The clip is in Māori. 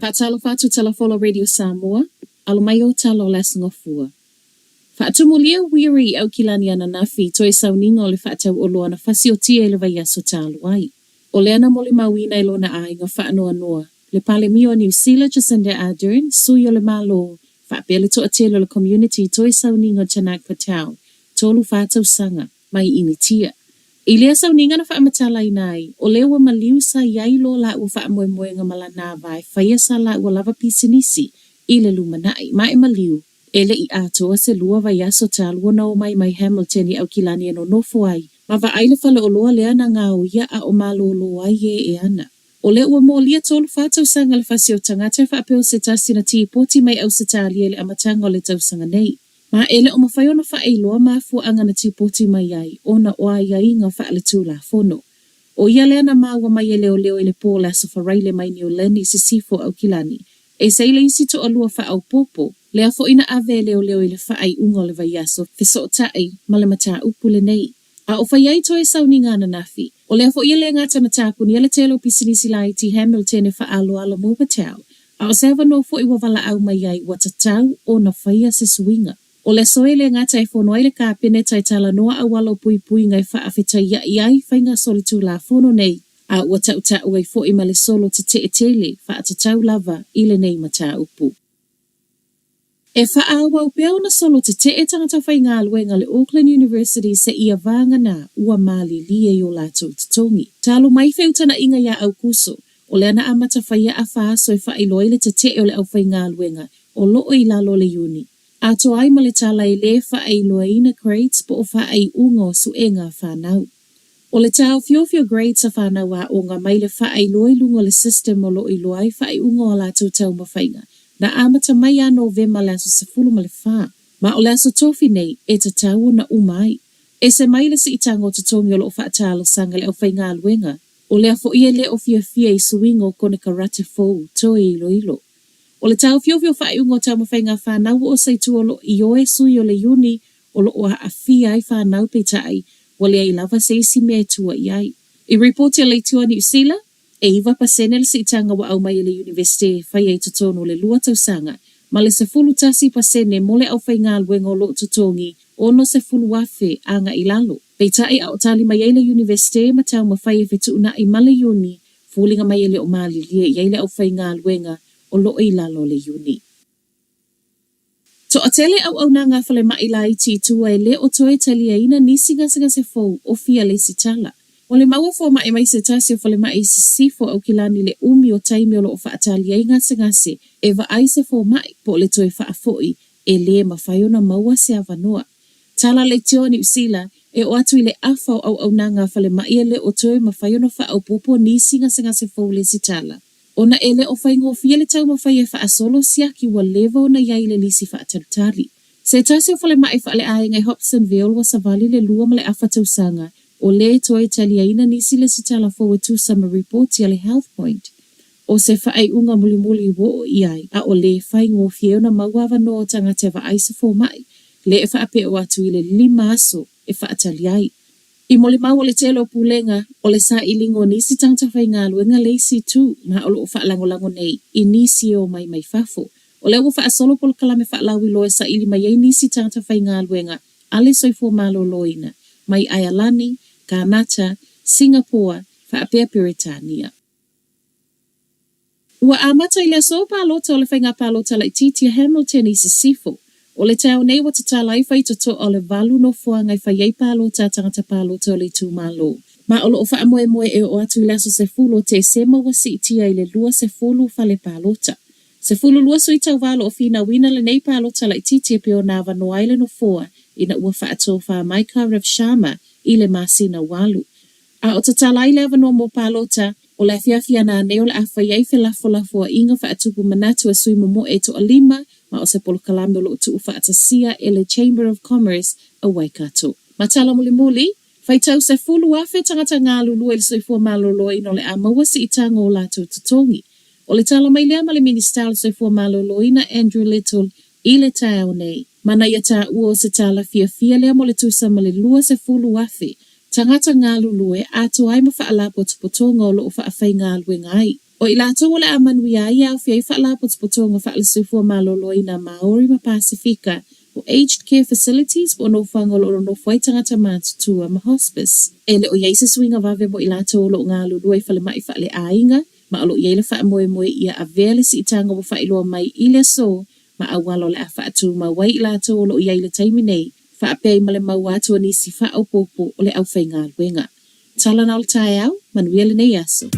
Patalo fatu talafolo Radio Samoa, alumayo talo les ngofua. Faatumulia wiri au kilani ana nafi toe sauninga o le faatau oloa na fasi o tia ele vai aso taluai. O le ana mole mawina ilona ai nga faanoa noa. Le pale mio New Zealand Jacinda Ardern, suyo le malo, faapele to atelo le community toe sauninga chanak patau, tolu faatau sanga, mai initia. Ilia sauninga na faamatala inai, o lewa maliu sa yailo la ua faamoemoenga malana vai, faia sa la ua lava pisinisi, ile lumanai, mai maliu. Ele I atoa se lua vai aso talua na o mai Hamilton I au kilani eno nofo ai. Ma va aile fale o loa lea na ngā o ia a o malo loa ai e ana. O le ua mo lia tolu whātau sanga le whasi o tangata whaapeo se tasi na tii poti mai au se tali ele amatanga o le tau sanga nei. Ma ele o mawhaio na wha eiloa mafua anga na tii poti mai ai, o na oa iai ngā wha le tūla fono. O ia lea na maua mai e leo ele pōla so wharaile mai ni o leni se sifo au kilani. E seile isi to alua wha au popo, lea fo ina ave leo ile wha ai ungo le vaiaso, fiso o tae, malemata upule nei. A o whaiai toe sauninga na nafi. O lea fo ia lea ngata na tapu ni ele telo pisinisi lai ti Hamilton e wha alo mo patau. A o seva no fo iwa wala au mai ai watatau o na whaia se suinga. O le soe lea ngata e fono ai le kāpene tai tala noa a walo pui ngai wha awhitai iai whainga solitu la fono nei. A ua tau ai fo ima le solo te tele wha atatau lava ile nei mata upu. E whaawa upeo na solo te tangata whai ngā luenga le Auckland University se ia vanga na ua mali lie yo lato tatongi. Talo mai whiutana inga ia au kuso, o le ana amata whaia a whaaso e whailoile te o le au whai ngā luenga, o loo I lalo le uni. Ato ai ma le tala I le whailoa ina grades po o whai ungo su e ngā whanau. O le tau fiofio grades a whanau a o ngā mai le whailoa lungo le system o loo iloa I whai ungo a lato tau mawhainga. Na amata mai a NOV ma le aso se fulu ma le wha. Ma o le aso tofi nei, e ta tau na umai. E se mai le si itango o tatongi o lo whaatalo sanga le au whai ngā luenga. O le afo ia le o fia I suingo kone karate fou, toi ilo. O le tau fiofio whai ungo tau ma whai ngā whanau o seitu o lo ioe sui o le uni, o lo oa a fia ai whanau pe tai, o le ai lava se isi mea tua iai. I reporti a leitua New Zealand, e iwa pasene le siitanga wa au mai le universite whai ei tutono le lua tau sanga, ma le se fulu tasi pasene mo le au whai ngā luenga o lo tutongi, ono se fulu wafe anga I lalo. Peitai au tali mai le universite ma tau ma whai e whetu una I male uni, fulinga mai le o mali lie le au whai ngā luenga o lo I lalo le uni. To atele au na ngā whale mai la I tua e le o toe tali ina nisi ngasa se fou o fia le sitala. O le maua fo mai se tasi o fale mai se sifo au kilani le umi o taimi o lo o whaatali ai ngase e wa ai se fo mai po le toe whaafoi e le mawhaio na maua se avanoa. Tala le tio New Zealand e o atu I le afau au na ngā whale mai le o toe mawhaio na wha au popo nisi ngase fo le sitala. Ona ele o whaingo fia le tau mawhaia wha asolo siaki wa levo na iai le lisi whaatarutari. Se tasi o fale mai whaale ai ngai Hobsonville wa savali le lua ma le awhatau sanga. O le toe taliaina nisi le sitala fo tu summer report ia le Health Point. O se whaai unga muli wo iai, a o le whai ngofie na mauawa no tanga te wa aise fo mai, le e whaape o atu I le 5 aso e whaataliai. I mole mau o le telo pulenga, o le sa ilingo nisi tangta whai ngā luenga leisi tu, ma o lo whaalango nei, I nisi o mai fafo. O le ua whaasolo polo kalame whaalawi loe sa ili mai ei nisi tangta whai ngā luenga, ale soifo malo loina, mai Ayalani, Kanata, Singapore, whaapea Peritania. Ua amata I le so palota o le whainga palota la titia Hamilton I se sifo. O le tau nei wa tatala I whai toto o le valu no fua ngai whaiei palota tangata palota o le tūmalo. Ma o lo o whaamoe e o atu laso se fulo te sema wa si itia I le lua se fulu whale palota. Se fulu lua so I tau valo o fina wina le nei palota la titia peo na wano aile no fua ina ua whaato wha Maika Rev Sharma I le masina walu. A o tatala I lewa no mo palota, o le fiafia na neo le awhaiei lafo inga whaatupu manatu a sui momo e to alima, ma o se polo kalame o lo tu whaatasia e le Chamber of Commerce a Waikato. Matala muli, whaitau se fulu afe tangata ngā lulu e le soifua maloloi no le amaua si itanga o lato tutongi. O le tala mai lea ma le minister le soifua maloloi na Andrew Little I le tau nei. Mana ia ta ua se tala fia lea mo le tusa ma le lua se fulu afe. Tangata ngā lulu e ato ai ma whaalapo tupotonga o lo o whaafai ngā luenga ai. O ilato wala amanuia ia fia fa'ala potspotonga fa'ala sifua maloloi na Maori ma Pasifika o aged care facilities po no fangolo o no faitanga tamatutua ma hospice. Ele o yaisa swinga vave mo ilato lo ngalu luai fale mai fa'ale ainga ma alo yele fa'a moe ia avele si itanga mo fa'iloa mai ile so ma awalo le afa atu ma wai ilato lo yele taimine fa'a pei male mawatu anisi fa'a opopo o le au fainga luenga. Tala nal tai au, manuele ne yaso.